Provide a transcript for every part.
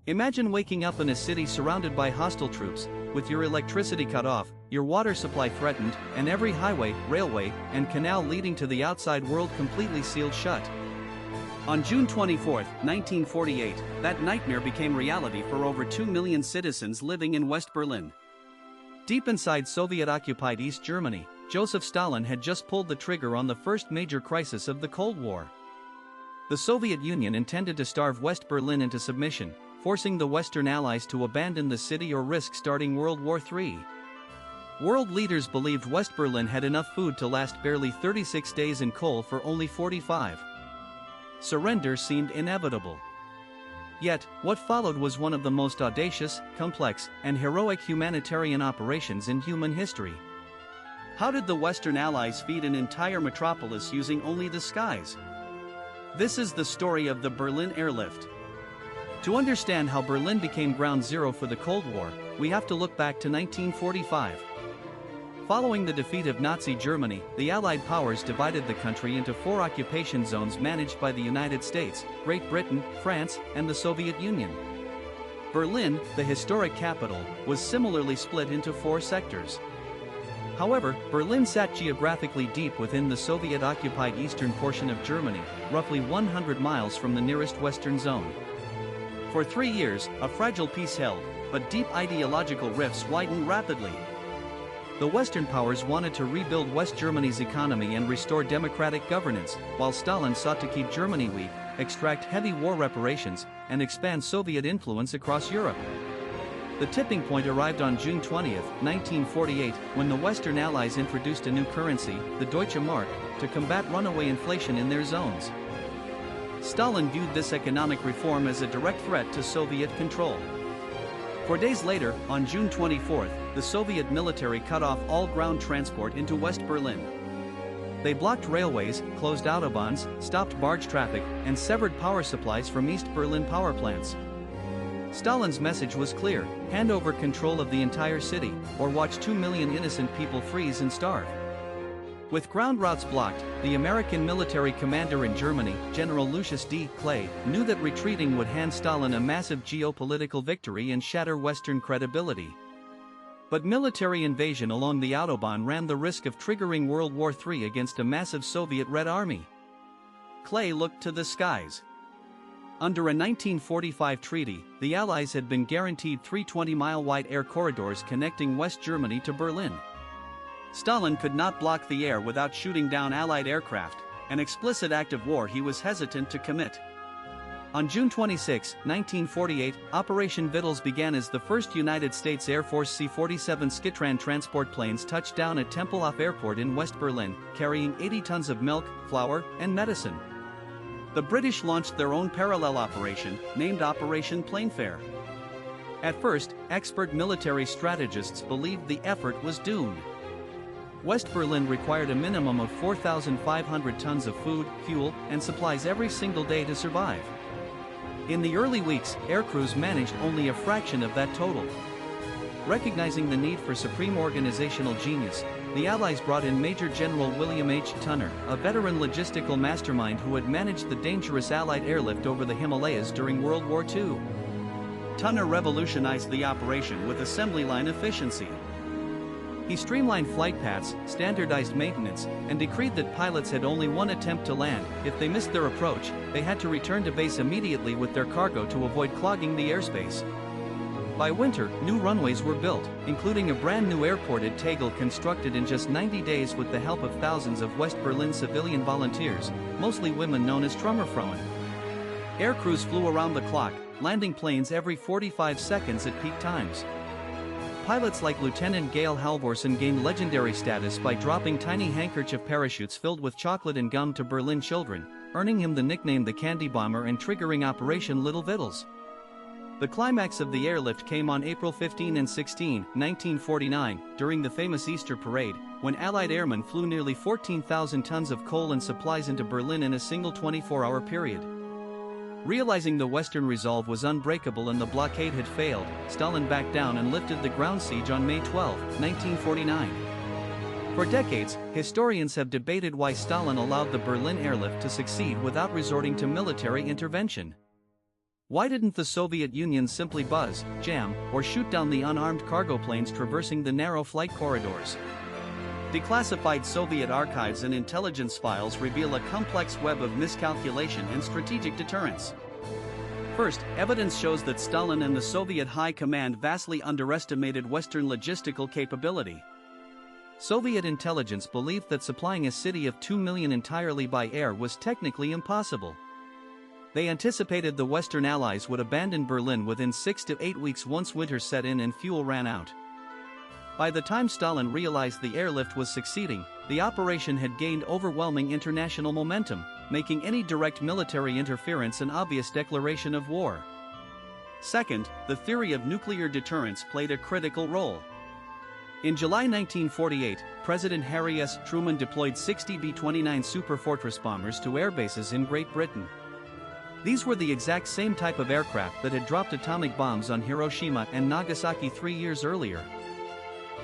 Imagine waking up in a city surrounded by hostile troops, with your electricity cut off, your water supply threatened, and every highway, railway, and canal leading to the outside world completely sealed shut. On June 24, 1948, that nightmare became reality for over 2 million citizens living in West Berlin. Deep inside Soviet-occupied East Germany, Joseph Stalin had just pulled the trigger on the first major crisis of the Cold War. The Soviet Union intended to starve West Berlin into submission, forcing the Western Allies to abandon the city or risk starting World War III. World leaders believed West Berlin had enough food to last barely 36 days and coal for only 45. Surrender seemed inevitable. Yet, what followed was one of the most audacious, complex, and heroic humanitarian operations in human history. How did the Western Allies feed an entire metropolis using only the skies? This is the story of the Berlin Airlift. To understand how Berlin became ground zero for the Cold War, we have to look back to 1945. Following the defeat of Nazi Germany, the Allied powers divided the country into 4 occupation zones managed by the United States, Great Britain, France, and the Soviet Union. Berlin, the historic capital, was similarly split into 4 sectors. However, Berlin sat geographically deep within the Soviet-occupied eastern portion of Germany, roughly 100 miles from the nearest western zone. For 3 years, a fragile peace held, but deep ideological rifts widened rapidly. The Western powers wanted to rebuild West Germany's economy and restore democratic governance, while Stalin sought to keep Germany weak, extract heavy war reparations, and expand Soviet influence across Europe. The tipping point arrived on June 20, 1948, when the Western Allies introduced a new currency, the Deutsche Mark, to combat runaway inflation in their zones. Stalin viewed this economic reform as a direct threat to Soviet control. 4 days later, on June 24, the Soviet military cut off all ground transport into West Berlin. They blocked railways, closed autobahns, stopped barge traffic, and severed power supplies from East Berlin power plants. Stalin's message was clear: hand over control of the entire city, or watch 2 million innocent people freeze and starve. With ground routes blocked, the American military commander in Germany, General Lucius D. Clay, knew that retreating would hand Stalin a massive geopolitical victory and shatter Western credibility. But military invasion along the Autobahn ran the risk of triggering World War III against a massive Soviet Red Army. Clay looked to the skies. Under a 1945 treaty, the Allies had been guaranteed 3 20-mile-wide air corridors connecting West Germany to Berlin. Stalin could not block the air without shooting down Allied aircraft, an explicit act of war he was hesitant to commit. On June 26, 1948, Operation Vittles began as the first United States Air Force C-47 Skytran transport planes touched down at Tempelhof Airport in West Berlin, carrying 80 tons of milk, flour, and medicine. The British launched their own parallel operation, named Operation Plainfare. At first, expert military strategists believed the effort was doomed. West Berlin required a minimum of 4,500 tons of food, fuel, and supplies every single day to survive. In the early weeks, aircrews managed only a fraction of that total. Recognizing the need for supreme organizational genius, the Allies brought in Major General William H. Tunner, a veteran logistical mastermind who had managed the dangerous Allied airlift over the Himalayas during World War II. Tunner revolutionized the operation with assembly line efficiency. He streamlined flight paths, standardized maintenance, and decreed that pilots had only one attempt to land. If they missed their approach, they had to return to base immediately with their cargo to avoid clogging the airspace. By winter, new runways were built, including a brand new airport at Tegel constructed in just 90 days with the help of thousands of West Berlin civilian volunteers, mostly women known as Trümmerfrauen. Aircrews flew around the clock, landing planes every 45 seconds at peak times. Pilots like Lieutenant Gail Halvorsen gained legendary status by dropping tiny handkerchief parachutes filled with chocolate and gum to Berlin children, earning him the nickname the Candy Bomber and triggering Operation Little Vittles. The climax of the airlift came on April 15 and 16, 1949, during the famous Easter Parade, when Allied airmen flew nearly 14,000 tons of coal and supplies into Berlin in a single 24-hour period. Realizing the Western resolve was unbreakable and the blockade had failed, Stalin backed down and lifted the ground siege on May 12, 1949. For decades, historians have debated why Stalin allowed the Berlin airlift to succeed without resorting to military intervention. Why didn't the Soviet Union simply buzz, jam, or shoot down the unarmed cargo planes traversing the narrow flight corridors? Declassified Soviet archives and intelligence files reveal a complex web of miscalculation and strategic deterrence. First, evidence shows that Stalin and the Soviet High Command vastly underestimated Western logistical capability. Soviet intelligence believed that supplying a city of 2 million entirely by air was technically impossible. They anticipated the Western Allies would abandon Berlin within 6 to 8 weeks once winter set in and fuel ran out. By the time Stalin realized the airlift was succeeding, the operation had gained overwhelming international momentum, making any direct military interference an obvious declaration of war. Second, the theory of nuclear deterrence played a critical role. In July 1948, President Harry S. Truman deployed 60 B-29 Superfortress bombers to air bases in Great Britain. These were the exact same type of aircraft that had dropped atomic bombs on Hiroshima and Nagasaki 3 years earlier.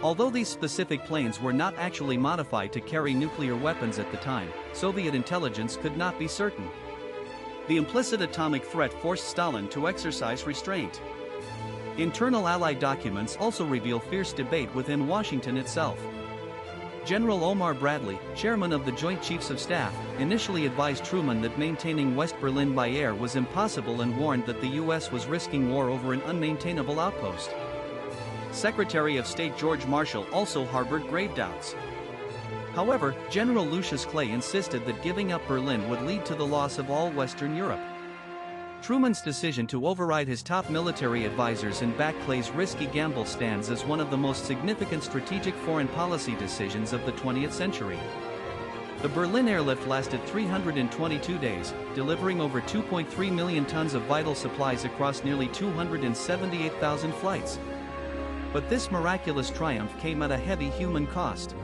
Although these specific planes were not actually modified to carry nuclear weapons at the time, Soviet intelligence could not be certain. The implicit atomic threat forced Stalin to exercise restraint. Internal Allied documents also reveal fierce debate within Washington itself. General Omar Bradley, chairman of the Joint Chiefs of Staff, initially advised Truman that maintaining West Berlin by air was impossible and warned that the U.S. was risking war over an unmaintainable outpost. Secretary of State George Marshall also harbored grave doubts. However, General Lucius Clay insisted that giving up Berlin would lead to the loss of all Western Europe. Truman's decision to override his top military advisors and back Clay's risky gamble stands as one of the most significant strategic foreign policy decisions of the 20th century. The Berlin airlift lasted 322 days, delivering over 2.3 million tons of vital supplies across nearly 278,000 flights. But this miraculous triumph came at a heavy human cost.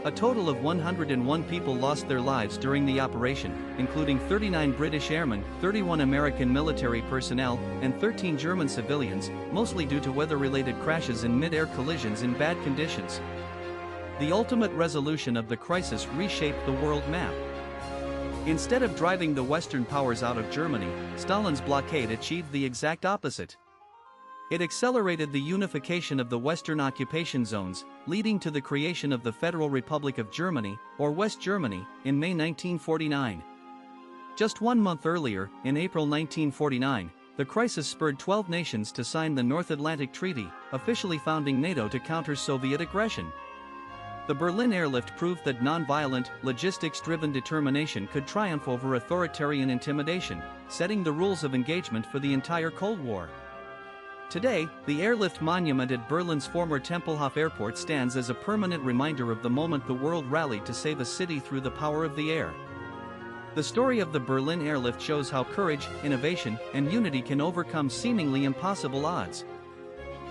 A total of 101 people lost their lives during the operation, including 39 British airmen, 31 American military personnel, and 13 German civilians, mostly due to weather-related crashes and mid-air collisions in bad conditions. The ultimate resolution of the crisis reshaped the world map. Instead of driving the Western powers out of Germany, Stalin's blockade achieved the exact opposite. It accelerated the unification of the Western occupation zones, leading to the creation of the Federal Republic of Germany, or West Germany, in May 1949. Just 1 month earlier, in April 1949, the crisis spurred 12 nations to sign the North Atlantic Treaty, officially founding NATO to counter Soviet aggression. The Berlin airlift proved that non-violent, logistics-driven determination could triumph over authoritarian intimidation, setting the rules of engagement for the entire Cold War. Today, the airlift monument at Berlin's former Tempelhof Airport stands as a permanent reminder of the moment the world rallied to save a city through the power of the air. The story of the Berlin airlift shows how courage, innovation, and unity can overcome seemingly impossible odds.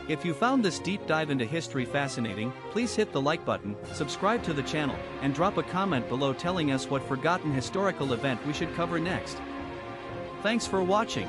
If you found this deep dive into history fascinating, please hit the like button, subscribe to the channel, and drop a comment below telling us what forgotten historical event we should cover next. Thanks for watching.